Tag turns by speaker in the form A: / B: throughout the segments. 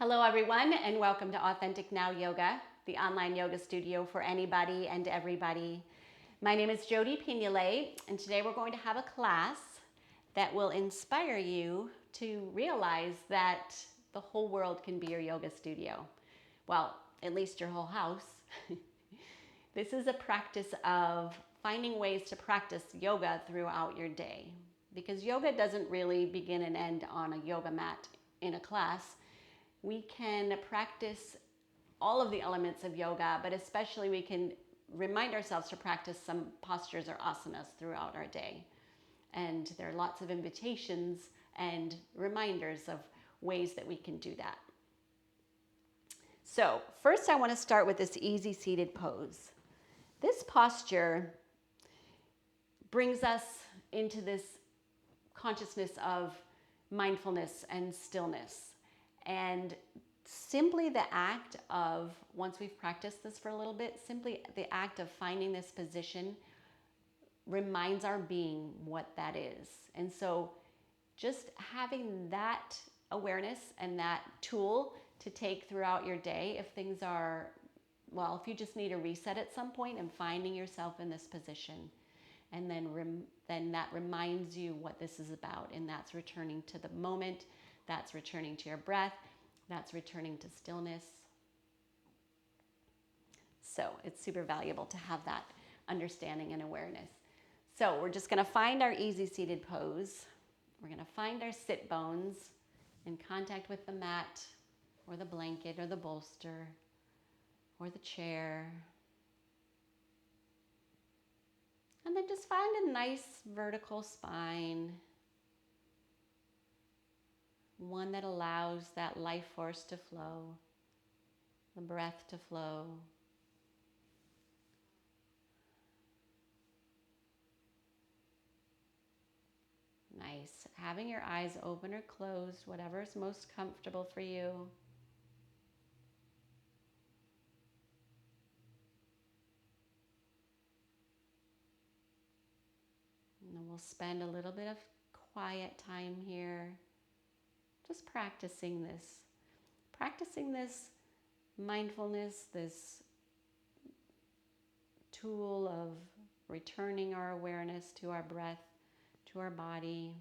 A: Hello everyone, and welcome to Authentic Now Yoga, the online yoga studio for anybody and everybody. My name is Jody Pignole, and today we're going to have a class that will inspire you to realize that the whole world can be your yoga studio. Well, at least your whole house. This is a practice of finding ways to practice yoga throughout your day, because yoga doesn't really begin and end on a yoga mat in a class. We can practice all of the elements of yoga, but especially we can remind ourselves to practice some postures or asanas throughout our day. And there are lots of invitations and reminders of ways that we can do that. So first I want to start with this easy seated pose. This posture brings us into this consciousness of mindfulness and stillness. And simply the act of, once we've practiced this for a little bit, simply the act of finding this position reminds our being what that is. And so just having that awareness and that tool to take throughout your day, if things are, well, if you just need a reset at some point, and finding yourself in this position, and then that reminds you what this is about, and that's returning to the moment. That's returning to your breath. That's returning to stillness. So it's super valuable to have that understanding and awareness. So we're just going to find our easy seated pose. We're going to find our sit bones in contact with the mat or the blanket or the bolster or the chair. And then just find a nice vertical spine. One that allows that life force to flow, the breath to flow. Nice. Having your eyes open or closed, whatever is most comfortable for you. And then we'll spend a little bit of quiet time here, just practicing this mindfulness, this tool of returning our awareness to our breath, to our body.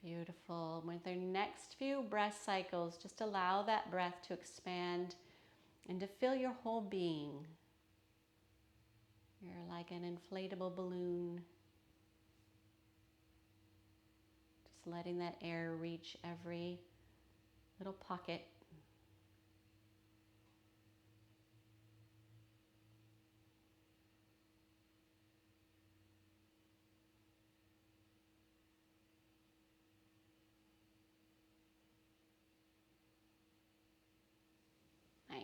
A: Beautiful. With our next few breath cycles, just allow that breath to expand and to fill your whole being. You're like an inflatable balloon. Just letting that air reach every little pocket. Nice.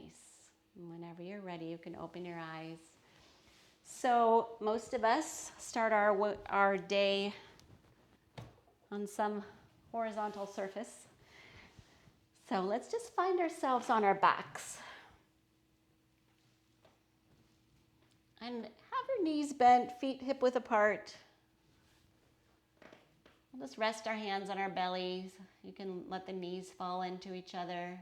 A: And whenever you're ready, you can open your eyes. So most of us start our day on some horizontal surface. So let's just find ourselves on our backs. And have your knees bent, feet hip-width apart. We'll just rest our hands on our bellies. You can let the knees fall into each other.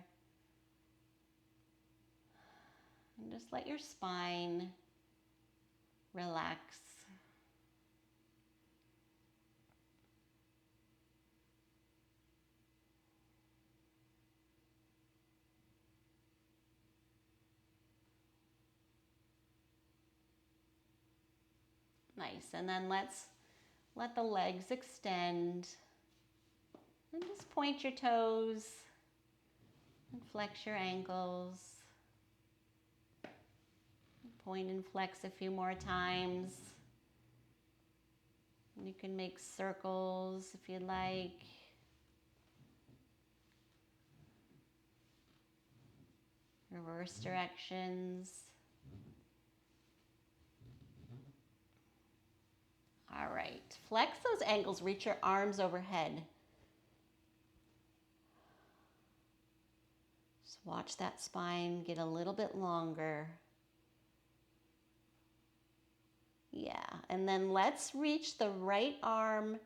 A: And just let your spine relax. Nice. And then let's let the legs extend. And just point your toes and flex your ankles. Point and flex a few more times. You can make circles if you'd like. Reverse directions. Flex those ankles, reach your arms overhead. Just watch that spine get a little bit longer. Yeah, and then let's reach the right arm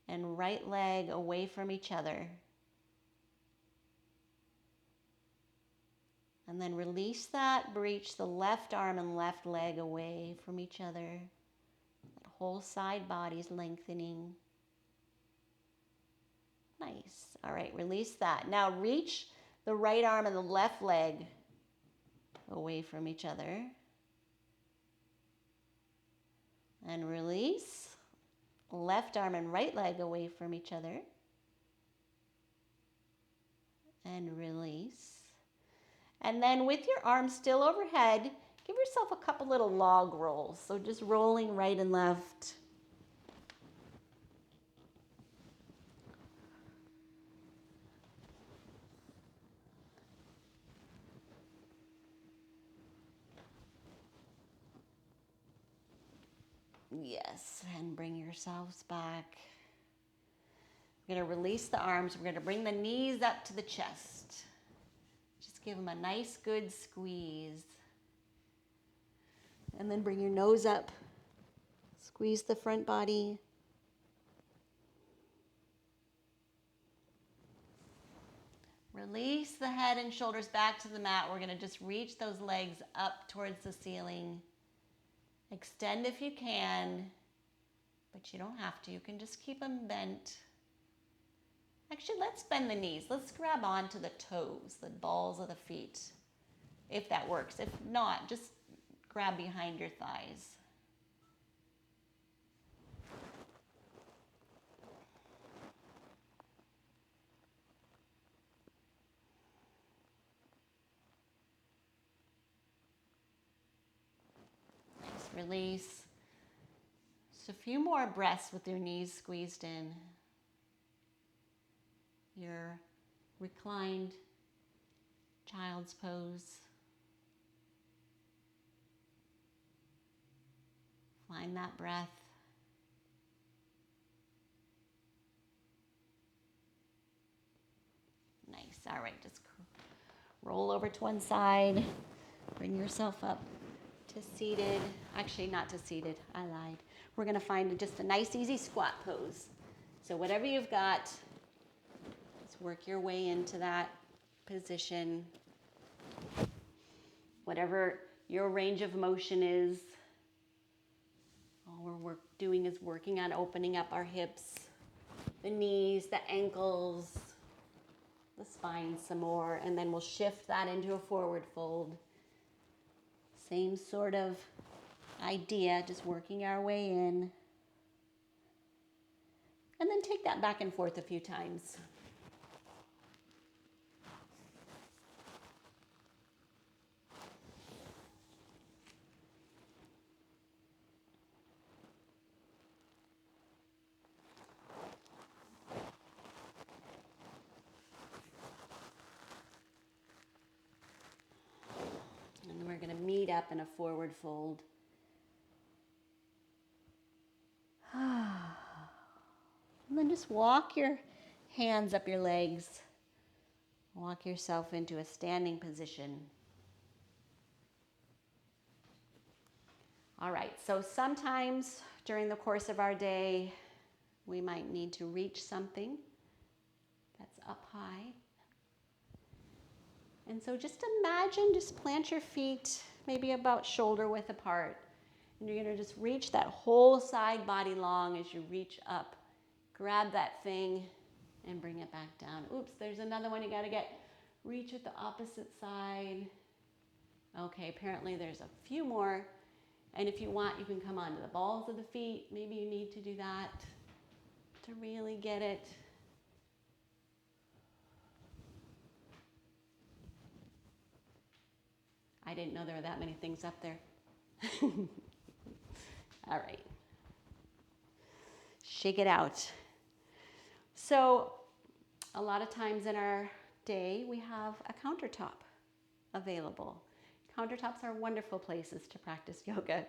A: and right leg away from each other. And then release that, reach the left arm and left leg away from each other. That whole side body's lengthening. Nice. All right, release that. Now reach the right arm and the left leg away from each other. And release. Left arm and right leg away from each other. And release. And then with your arms still overhead, give yourself a couple little log rolls. So just rolling right and left. Yes, and bring yourselves back. We're going to release the arms. We're going to bring the knees up to the chest. Just give them a nice, good squeeze. And then bring your nose up. Squeeze the front body. Release the head and shoulders back to the mat. We're going to just reach those legs up towards the ceiling. Extend if you can, but you don't have to. You can just keep them bent. Actually, let's bend the knees. Let's grab onto the toes, the balls of the feet, if that works. If not, just grab behind your thighs. Nice, release. Just a few more breaths with your knees squeezed in. Your reclined child's pose. Find that breath. Nice. All right, just roll over to one side. Bring yourself up to seated. Actually, not to seated. I lied. We're going to find just a nice, easy squat pose. So whatever you've got, work your way into that position. Whatever your range of motion is. All we're doing is working on opening up our hips, the knees, the ankles, the spine some more, and then we'll shift that into a forward fold. Same sort of idea, just working our way in. And then take that back and forth a few times. We're going to meet up in a forward fold. And then just walk your hands up your legs. Walk yourself into a standing position. All right, so sometimes during the course of our day, we might need to reach something that's up high. And so just imagine, just plant your feet maybe about shoulder width apart. And you're going to just reach that whole side body long as you reach up. Grab that thing and bring it back down. Oops, there's another one you got to get. Reach at the opposite side. Okay, apparently there's a few more. And if you want, you can come onto the balls of the feet. Maybe you need to do that to really get it. I didn't know there were that many things up there. All right. Shake it out. So a lot of times in our day, we have a countertop available. Countertops are wonderful places to practice yoga.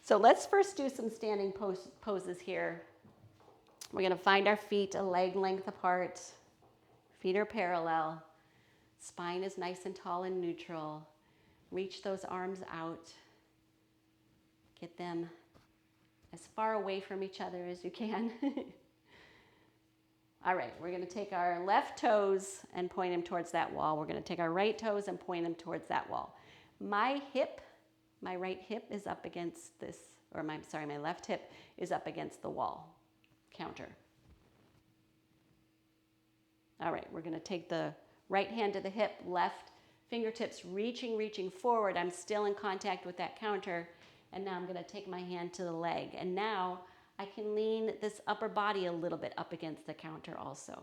A: So let's first do some standing poses here. We're going to find our feet a leg length apart. Feet are parallel. Spine is nice and tall and neutral. Reach those arms out. Get them as far away from each other as you can. All right, we're going to take our left toes and point them towards that wall. We're going to take our right toes and point them towards that wall. My right hip is up against this, or my left hip is up against the wall counter. All right, we're going to take the right hand to the hip, left fingertips reaching forward. I'm still in contact with that counter. And now I'm going to take my hand to the leg. And now I can lean this upper body a little bit up against the counter also.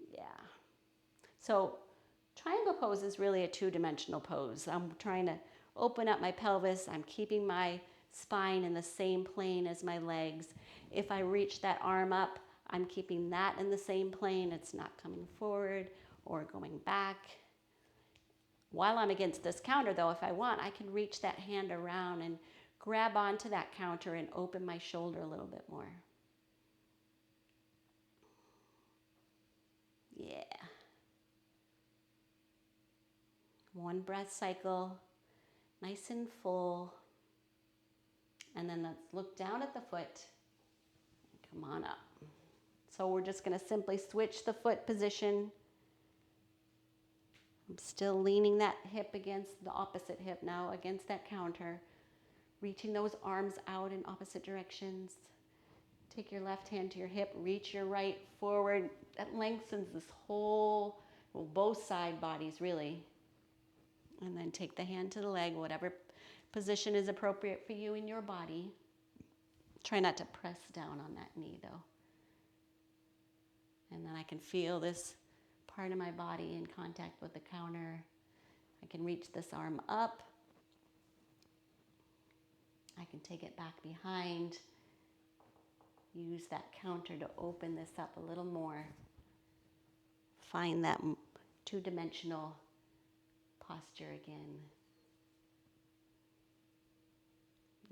A: Yeah. So triangle pose is really a two-dimensional pose. I'm trying to open up my pelvis. I'm keeping my spine in the same plane as my legs. If I reach that arm up, I'm keeping that in the same plane. It's not coming forward or going back. While I'm against this counter, though, if I want, I can reach that hand around and grab onto that counter and open my shoulder a little bit more. Yeah. One breath cycle, nice and full. And then let's look down at the foot. Come on up. So we're just going to simply switch the foot position. I'm still leaning that hip against the opposite hip now, against that counter. Reaching those arms out in opposite directions. Take your left hand to your hip, reach your right forward. That lengthens this whole, well, both side bodies really. And then take the hand to the leg, whatever position is appropriate for you in your body. Try not to press down on that knee though. And then I can feel this part of my body in contact with the counter. I can reach this arm up. I can take it back behind. Use that counter to open this up a little more. Find that two-dimensional posture again.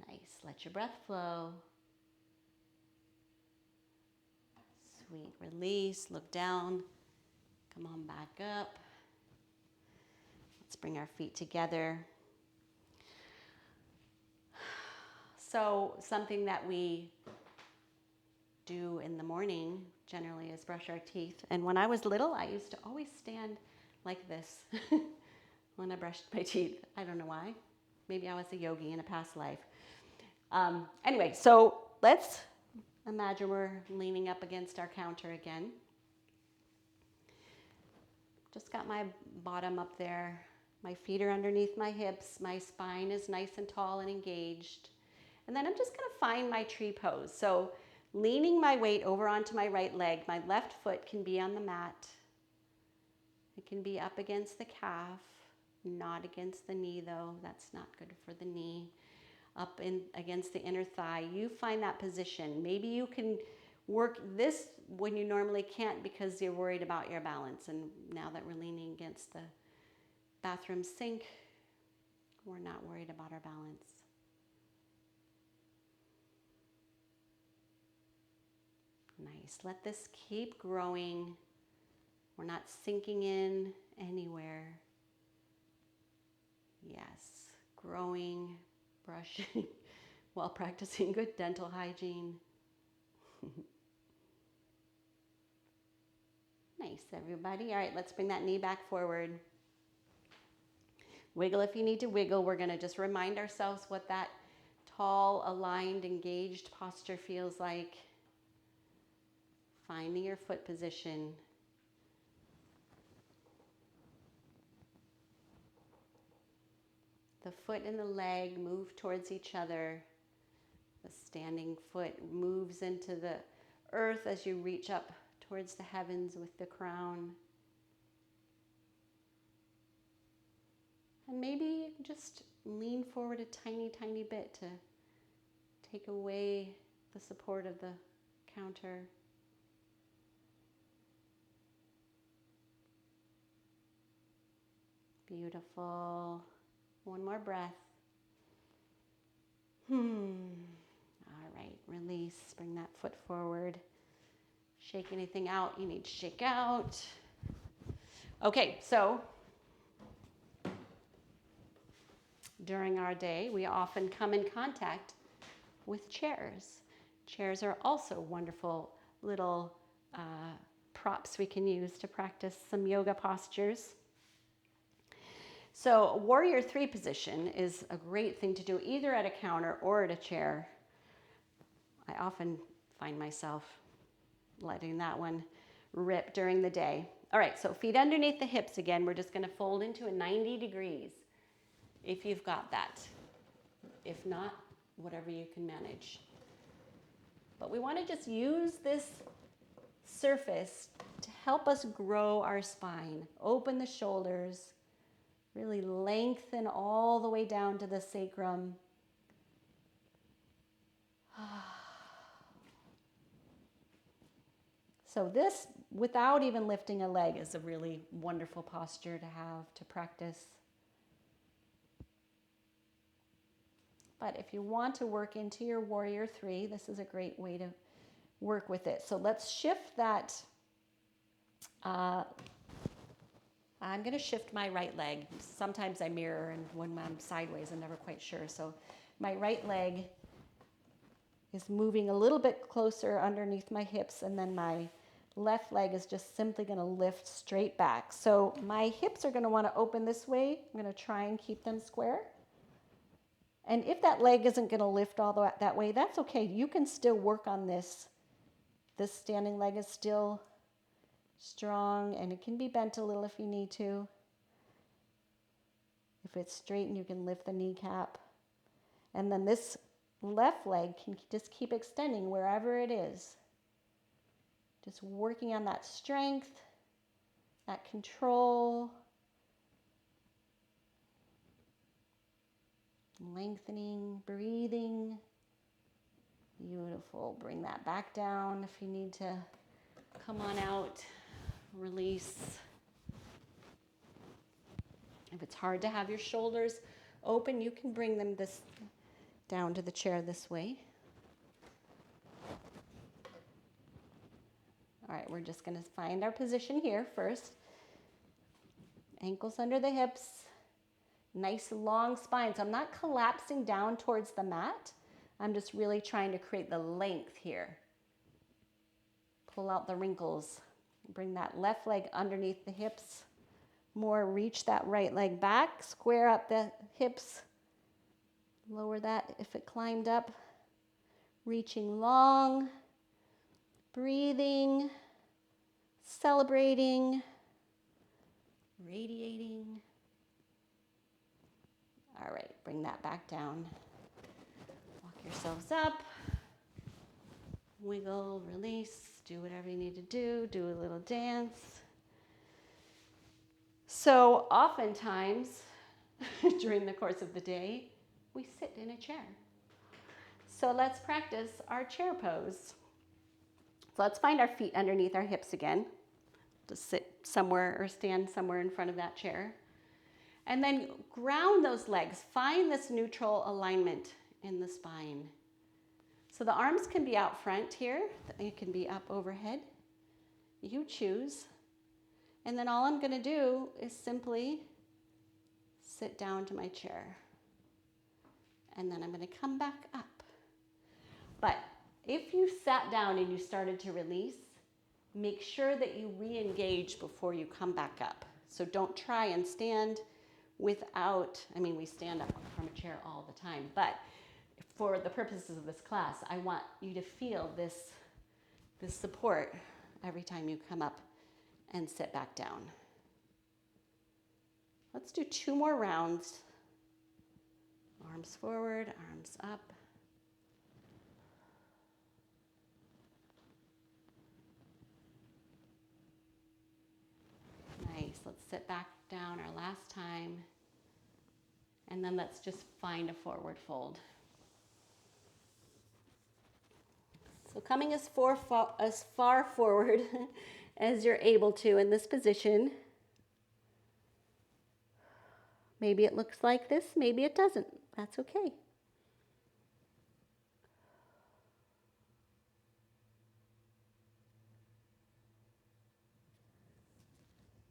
A: Nice. Let your breath flow. Sweet. Release. Look down. Come on back up. Let's bring our feet together. So something that we do in the morning generally is brush our teeth. And when I was little, I used to always stand like this when I brushed my teeth. I don't know why. Maybe I was a yogi in a past life. Anyway, so let's imagine we're leaning up against our counter again. Just got my bottom up there. My feet are underneath my hips. My spine is nice and tall and engaged. And then I'm just going to find my tree pose. So leaning my weight over onto my right leg, my left foot can be on the mat. It can be up against the calf, not against the knee though. That's not good for the knee. Up in against the inner thigh. You find that position. Maybe you can work this when you normally can't because you're worried about your balance. And now that we're leaning against the bathroom sink, we're not worried about our balance. Nice. Let this keep growing. We're not sinking in anywhere. Yes. Growing, brushing, while practicing good dental hygiene. Nice, everybody. All right, let's bring that knee back forward. Wiggle if you need to wiggle. We're going to just remind ourselves what that tall, aligned, engaged posture feels like. Finding your foot position. The foot and the leg move towards each other. The standing foot moves into the earth as you reach up towards the heavens with the crown. And maybe just lean forward a tiny, tiny bit to take away the support of the counter. Beautiful. One more breath. All right, release. Bring that foot forward. Shake anything out you need to shake out. Okay, so during our day, we often come in contact with chairs. Chairs are also wonderful little props we can use to practice some yoga postures. So warrior three position is a great thing to do either at a counter or at a chair. I often find myself letting that one rip during the day. All right, so feet underneath the hips again. We're just gonna fold into a 90 degrees if you've got that. If not, whatever you can manage. But we wanna just use this surface to help us grow our spine. Open the shoulders, really lengthen all the way down to the sacrum. So this, without even lifting a leg, is a really wonderful posture to have to practice. But if you want to work into your warrior three, this is a great way to work with it. So let's shift that. I'm going to shift my right leg. Sometimes I mirror, and when I'm sideways, I'm never quite sure. So my right leg is moving a little bit closer underneath my hips, and then my left leg is just simply going to lift straight back. So my hips are going to want to open this way. I'm going to try and keep them square. And if that leg isn't going to lift all that way, that's okay. You can still work on this. This standing leg is still strong, and it can be bent a little if you need to. If it's straight, you can lift the kneecap. And then this left leg can just keep extending wherever it is. Just working on that strength, that control, lengthening, breathing. Beautiful. Bring that back down if you need to come on out, release. If it's hard to have your shoulders open, you can bring them this down to the chair this way. All right, we're just going to find our position here first. Ankles under the hips. Nice long spine. So I'm not collapsing down towards the mat. I'm just really trying to create the length here. Pull out the wrinkles. Bring that left leg underneath the hips. More, reach that right leg back. Square up the hips. Lower that if it climbed up. Reaching long. Breathing. Celebrating. Radiating. All right, bring that back down. Walk yourselves up. Wiggle, release, do whatever you need to do a little dance. So oftentimes, during the course of the day, we sit in a chair. So let's practice our chair pose. So let's find our feet underneath our hips again. Just sit somewhere or stand somewhere in front of that chair. And then ground those legs. Find this neutral alignment in the spine. So the arms can be out front here. It can be up overhead. You choose. And then all I'm going to do is simply sit down to my chair. And then I'm going to come back up. But if you sat down and you started to release, make sure that you re-engage before you come back up. So don't try and stand without, we stand up from a chair all the time, but for the purposes of this class, I want you to feel this support every time you come up and sit back down. Let's do 2 more rounds. Arms forward, arms up. Nice, let's sit back down our last time. And then let's just find a forward fold. So coming as far forward as you're able to in this position. Maybe it looks like this, maybe it doesn't. That's okay.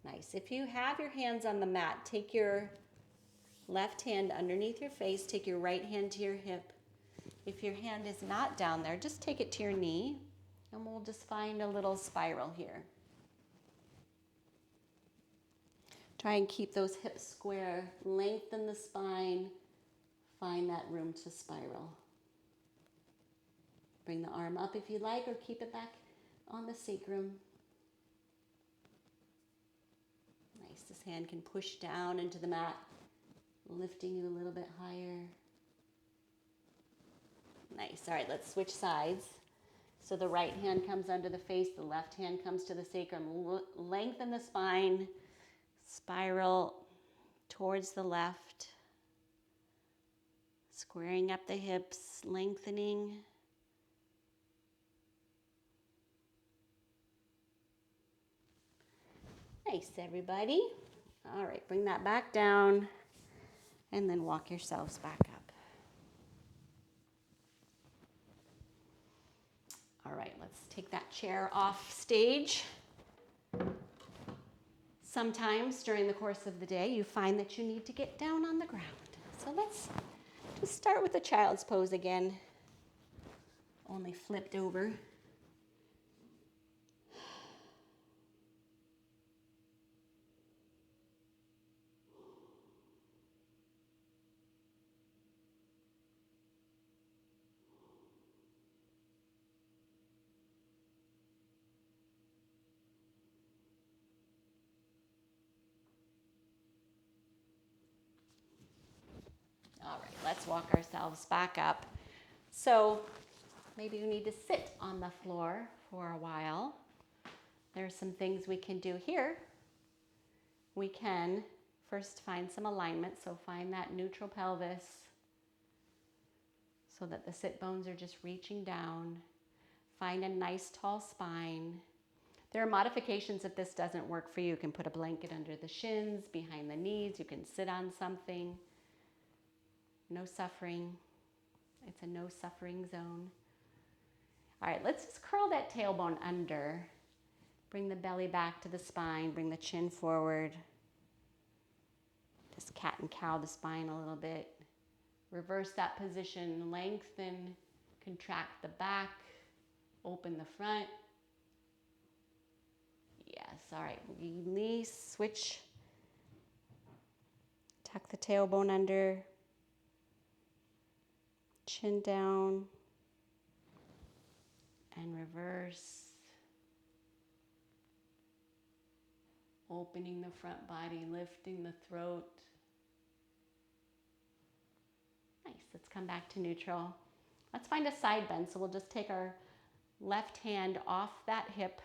A: Nice. If you have your hands on the mat, take your left hand underneath your face, take your right hand to your hip. If your hand is not down there, just take it to your knee, and we'll just find a little spiral here. Try and keep those hips square, lengthen the spine, find that room to spiral. Bring the arm up if you like, or keep it back on the sacrum. Nice, this hand can push down into the mat, lifting you a little bit higher. Nice, all right, let's switch sides. So the right hand comes under the face, the left hand comes to the sacrum. Lengthen the spine, spiral towards the left, squaring up the hips, lengthening. Nice, everybody. All right, bring that back down and then walk yourselves back up. All right, let's take that chair off stage. Sometimes during the course of the day, you find that you need to get down on the ground. So let's just start with the child's pose again, only flipped over. All right, let's walk ourselves back up. So maybe you need to sit on the floor for a while. There's some things we can do here. We can first find some alignment, so find that neutral pelvis so that the sit bones are just reaching down. Find a nice tall spine. There are modifications if this doesn't work for you. You can put a blanket under the shins, behind the knees. You can sit on something. No suffering. It's a no suffering zone. All right, let's just curl that tailbone under. Bring the belly back to the spine. Bring the chin forward. Just cat and cow the spine a little bit. Reverse that position. Lengthen, contract the back, open the front. Yes, all right, release, switch. Tuck the tailbone under. Chin down. And reverse. Opening the front body, lifting the throat. Nice, let's come back to neutral. Let's find a side bend. So we'll just take our left hand off that hip,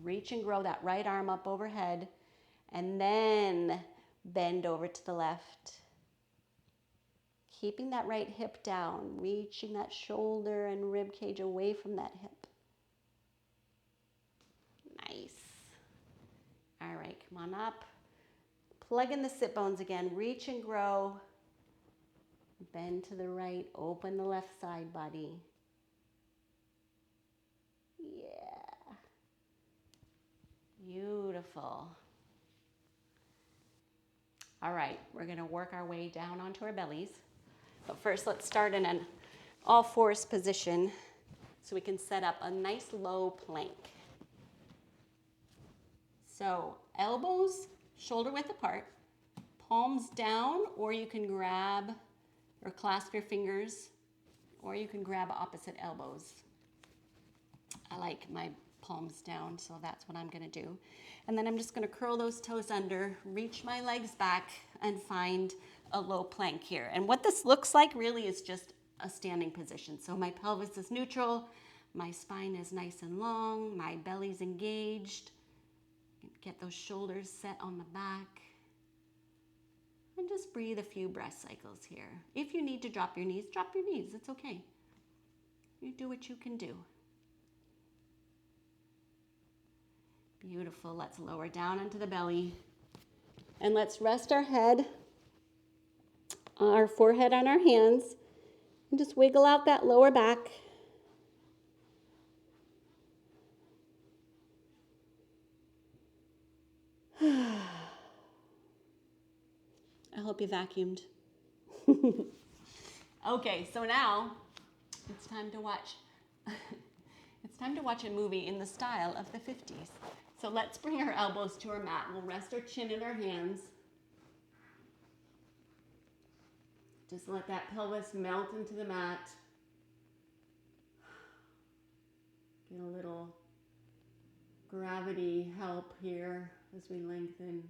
A: reach and grow that right arm up overhead, and then bend over to the left. Keeping that right hip down, reaching that shoulder and rib cage away from that hip. Nice. All right, come on up. Plug in the sit bones again. Reach and grow. Bend to the right. Open the left side body. Yeah. Beautiful. All right, we're going to work our way down onto our bellies. But first, let's start in an all-fours position so we can set up a nice low plank. So elbows shoulder width apart, palms down, or you can grab or clasp your fingers, or you can grab opposite elbows. I like my palms down, so that's what I'm gonna do. And then I'm just gonna curl those toes under, reach my legs back, and find a low plank here. And what this looks like really is just a standing position. So my pelvis is neutral, my spine is nice and long, my belly's engaged. Get those shoulders set on the back. And just breathe a few breath cycles here. If you need to drop your knees, drop your knees. It's okay. You do what you can do. Beautiful. Let's lower down into the belly. And let's rest our head our forehead on our hands and just wiggle out that lower back. I hope you vacuumed. Okay, so now it's time to watch. It's time to watch a movie in the style of the 50s. So let's bring our elbows to our mat. We'll rest our chin in our hands. Just let that pelvis melt into the mat. Get a little gravity help here as we lengthen.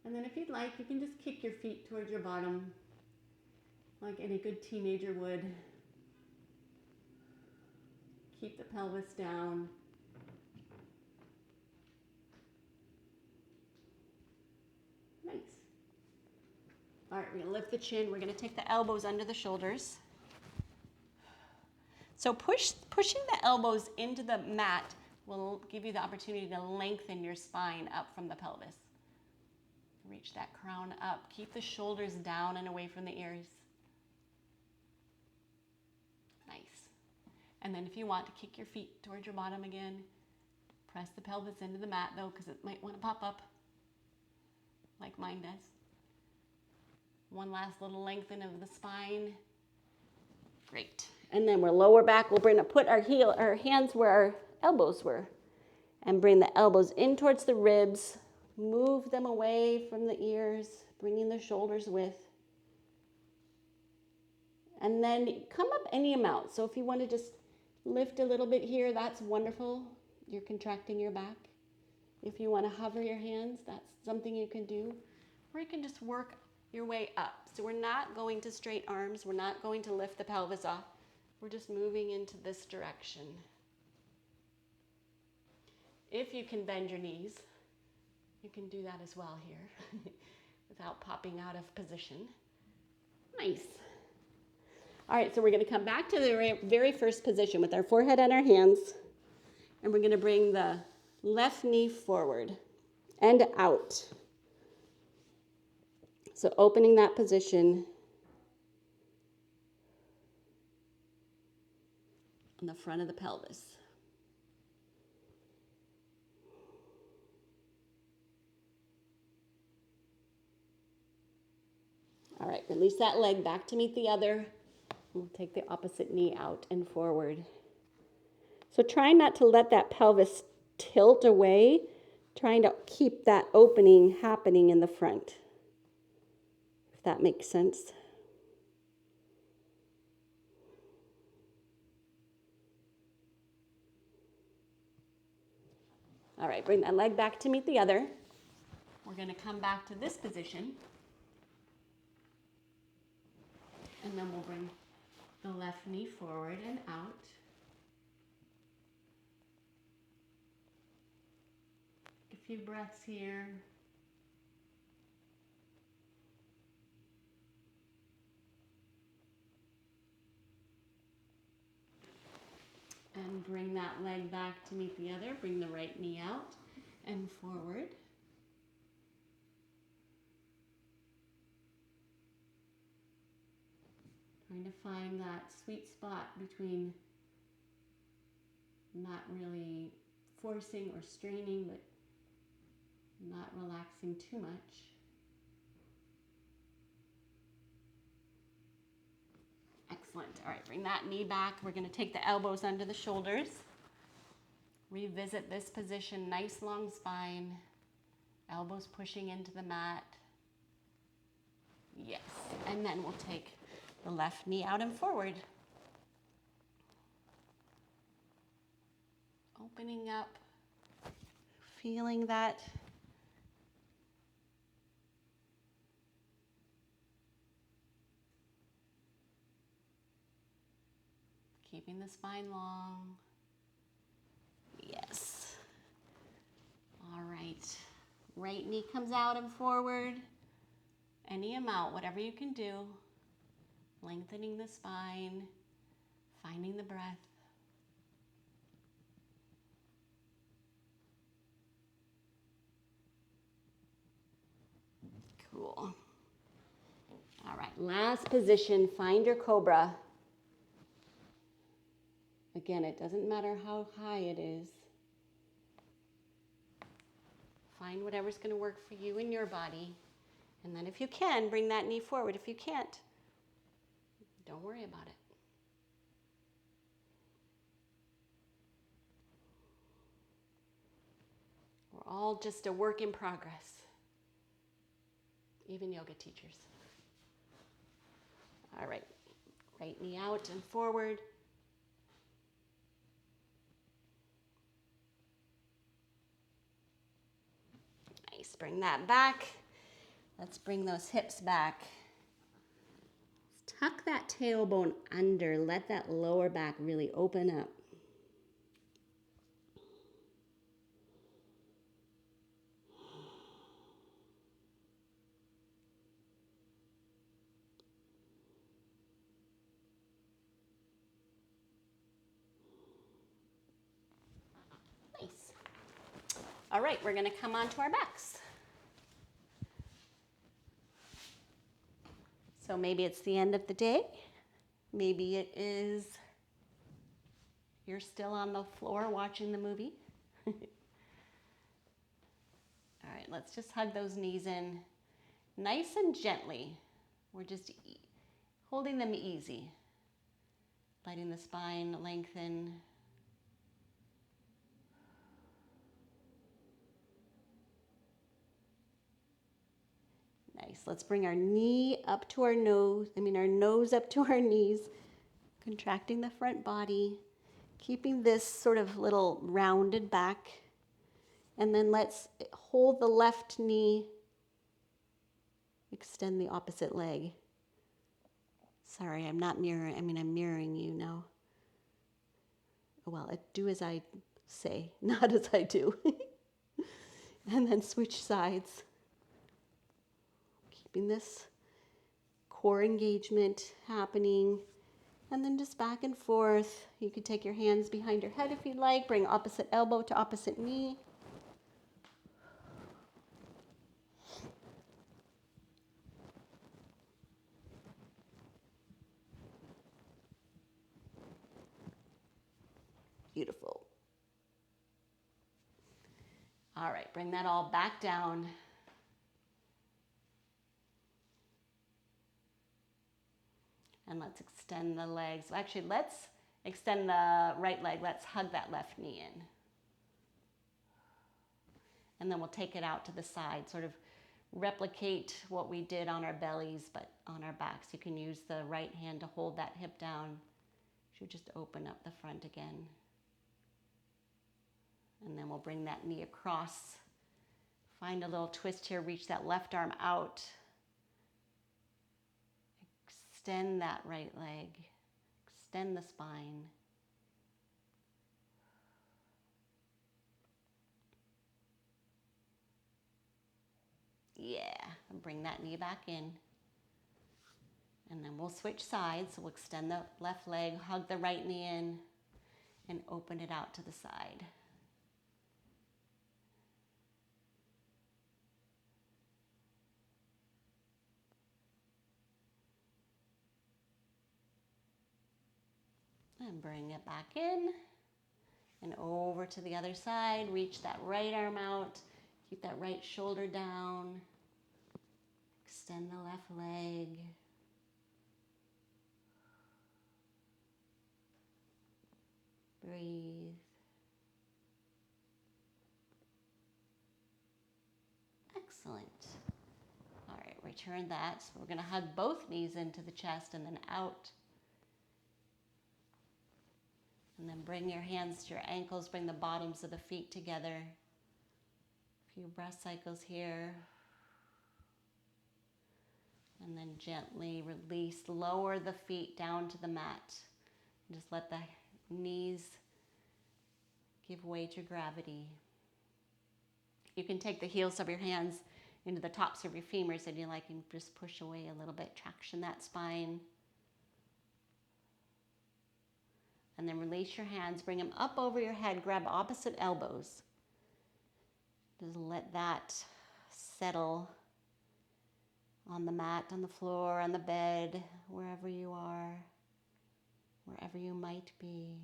A: And then if you'd like, you can just kick your feet towards your bottom like any good teenager would. Keep the pelvis down. Nice. All right, we're gonna lift the chin. We're gonna take the elbows under the shoulders. So pushing the elbows into the mat will give you the opportunity to lengthen your spine up from the pelvis. Reach that crown up. Keep the shoulders down and away from the ears. Nice. And then if you want to kick your feet towards your bottom again, press the pelvis into the mat though, because it might want to pop up like mine does. One last little lengthen of the spine. Great. And then we're lower back. We'll put our hands where our elbows were and bring the elbows in towards the ribs. Move them away from the ears, bringing the shoulders with. And then come up any amount. So if you want to just lift a little bit here, that's wonderful. You're contracting your back. If you want to hover your hands, that's something you can do. Or you can just work your way up. So we're not going to straight arms. We're not going to lift the pelvis off. We're just moving into this direction. If you can bend your knees, you can do that as well here without popping out of position. Nice. All right, so we're going to come back to the very first position with our forehead on our hands, and we're going to bring the left knee forward and out. So opening that position on the front of the pelvis. All right, release that leg back to meet the other. We'll take the opposite knee out and forward. So try not to let that pelvis tilt away, trying to keep that opening happening in the front, if that makes sense. All right, bring that leg back to meet the other. We're going to come back to this position. And then we'll bring the left knee forward and out. A few breaths here. And bring that leg back to meet the other. Bring the right knee out and forward. Trying to find that sweet spot between not really forcing or straining, but not relaxing too much. Excellent. All right, bring that knee back. We're going to take the elbows under the shoulders. Revisit this position, nice long spine. Elbows pushing into the mat. Yes. And then we'll take the left knee out and forward. Opening up, feeling that. Keeping the spine long. Yes. All right. Right knee comes out and forward. Any amount, whatever you can do. Lengthening the spine, finding the breath. Cool. All right, last position, find your cobra. Again, it doesn't matter how high it is. Find whatever's going to work for you and your body. And then if you can, bring that knee forward. If you can't, don't worry about it. We're all just a work in progress, even yoga teachers. All right, right knee out and forward. Nice, bring that back. Let's bring those hips back. Tuck that tailbone under. Let that lower back really open up. Nice. All right, we're going to come onto our backs. So maybe it's the end of the day. Maybe it is you're still on the floor watching the movie. All right, let's just hug those knees in nice and gently. We're just holding them easy. Letting the spine lengthen. Nice. Let's bring our knee up to our nose. Our nose up to our knees. Contracting the front body. Keeping this sort of little rounded back. And then let's hold the left knee. Extend the opposite leg. Sorry, I'm not mirroring. I'm mirroring you now. Well, do as I say, not as I do. And then switch sides. Keeping this core engagement happening. And then just back and forth. You could take your hands behind your head if you'd like. Bring opposite elbow to opposite knee. Beautiful. All right, bring that all back down. And let's extend the legs. Actually, let's extend the right leg. Let's hug that left knee in. And then we'll take it out to the side, sort of replicate what we did on our bellies, but on our backs. You can use the right hand to hold that hip down. Should just open up the front again. And then we'll bring that knee across. Find a little twist here. Reach that left arm out. Extend that right leg. Extend the spine. Yeah. And bring that knee back in. And then we'll switch sides. So we'll extend the left leg, hug the right knee in, and open it out to the side. And bring it back in and over to the other side. Reach that right arm out. Keep that right shoulder down. Extend the left leg. Breathe. Excellent. All right, return that. So we're going to hug both knees into the chest and then out. And then bring your hands to your ankles, bring the bottoms of the feet together. A few breath cycles here. And then gently release, lower the feet down to the mat. Just let the knees give way to gravity. You can take the heels of your hands into the tops of your femurs and you like and just push away a little bit, traction that spine. And then release your hands, bring them up over your head, grab opposite elbows. Just let that settle. on the mat, on the floor, on the bed, wherever you are, wherever you might be.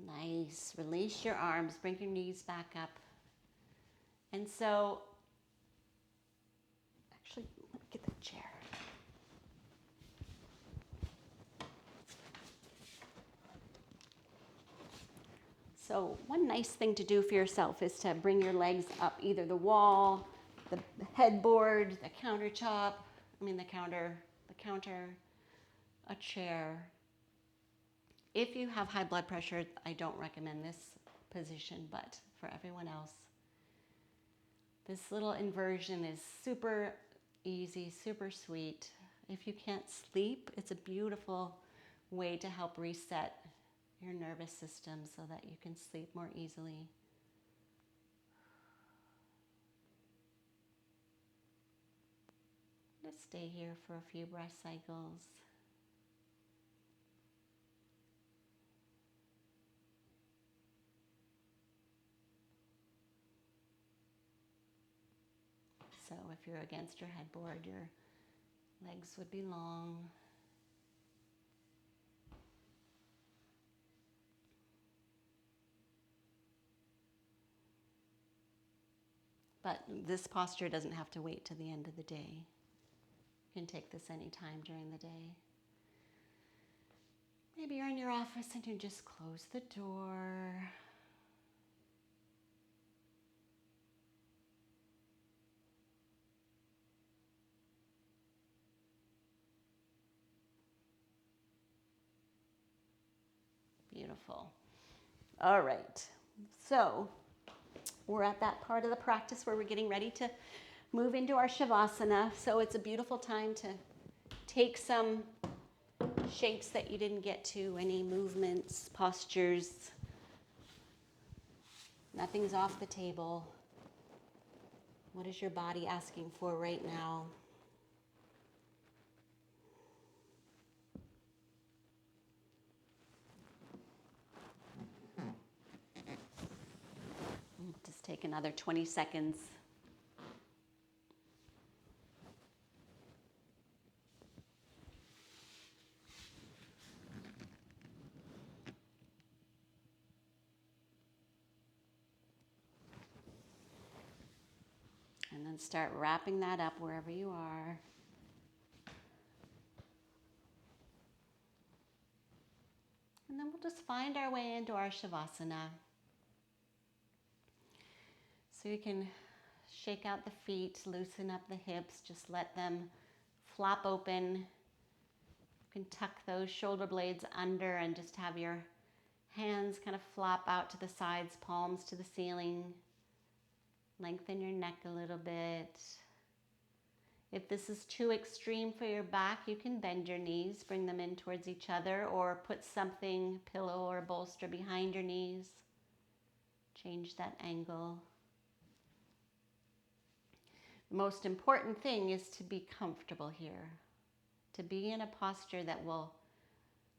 A: Nice. Release your arms. Bring your knees back up. And so, actually, let me get the chair. So one nice thing to do for yourself is to bring your legs up either the wall, the headboard, the countertop, the counter, a chair. If you have high blood pressure, I don't recommend this position, but for everyone else, this little inversion is super easy, super sweet. If you can't sleep, it's a beautiful way to help reset your nervous system so that you can sleep more easily. Let's stay here for a few breath cycles. So if you're against your headboard, your legs would be long. But this posture doesn't have to wait to the end of the day. You can take this anytime during the day. Maybe you're in your office and you just close the door. Beautiful. All right. So we're at that part of the practice where we're getting ready to move into our Shavasana. So it's a beautiful time to take some shapes that you didn't get to, any movements, postures. Nothing's off the table. What is your body asking for right now? Just take another 20 seconds. And then start wrapping that up wherever you are. And then we'll just find our way into our Shavasana. So you can shake out the feet, loosen up the hips, just let them flop open. You can tuck those shoulder blades under and just have your hands kind of flop out to the sides, palms to the ceiling. Lengthen your neck a little bit. If this is too extreme for your back, you can bend your knees, bring them in towards each other, or put something, pillow or bolster behind your knees. Change that angle. The most important thing is to be comfortable here, to be in a posture that will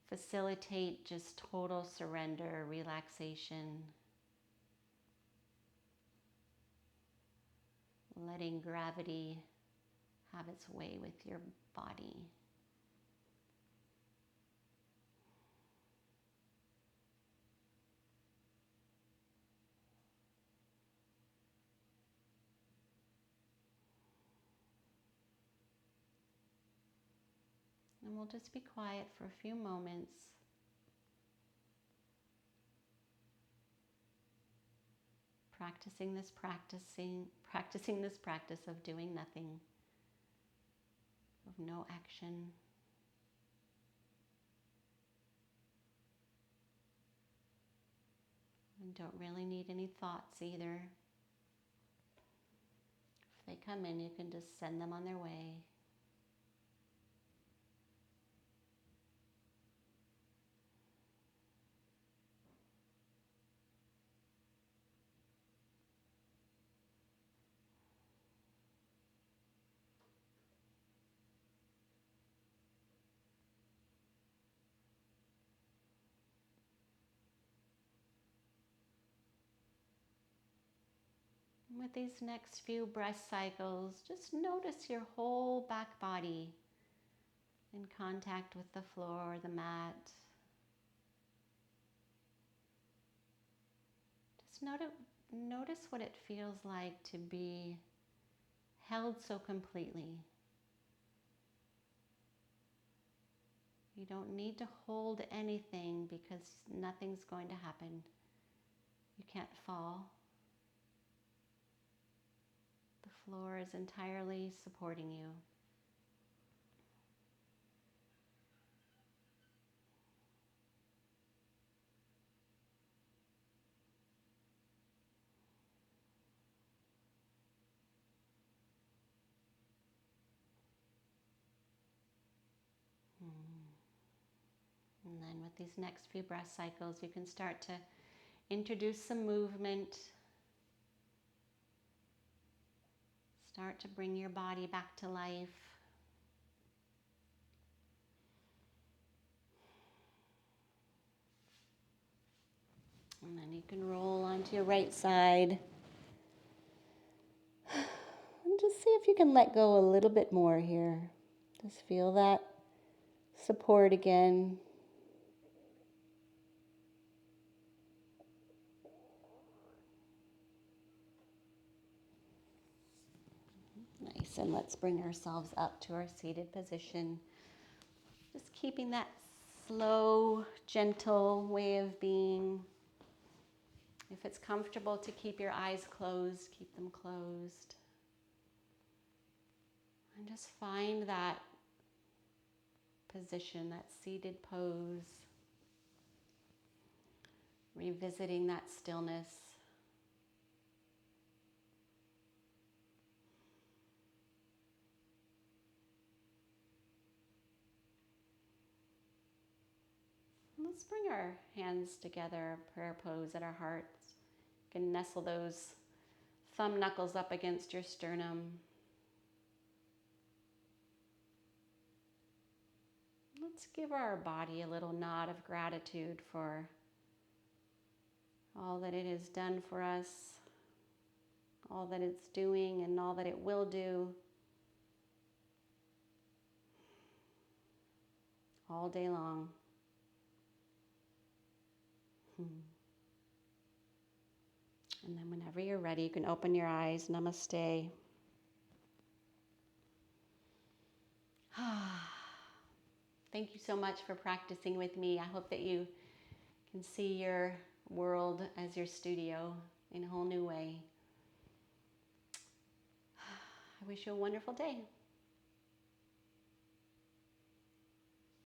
A: facilitate just total surrender, relaxation, letting gravity have its way with your body. And we'll just be quiet for a few moments. Practicing this practice of doing nothing, of no action. And don't really need any thoughts either. If they come in, you can just send them on their way. With these next few breath cycles, just notice your whole back body in contact with the floor or the mat. Just notice what it feels like to be held so completely. You don't need to hold anything because nothing's going to happen. You can't fall. The floor is entirely supporting you. And then with these next few breath cycles, you can start to introduce some movement. Start to bring your body back to life. And then you can roll onto your right side. And just see if you can let go a little bit more here. Just feel that support again. Nice, and let's bring ourselves up to our seated position. Just keeping that slow, gentle way of being. If it's comfortable to keep your eyes closed, keep them closed. And just find that position, that seated pose. Revisiting that stillness. Let's bring our hands together, prayer pose at our hearts. You can nestle those thumb knuckles up against your sternum. Let's give our body a little nod of gratitude for all that it has done for us, all that it's doing and all that it will do all day long. And then whenever you're ready, you can open your eyes. Namaste. Thank you so much for practicing with me. I hope that you can see your world as your studio in a whole new way. I wish you a wonderful day.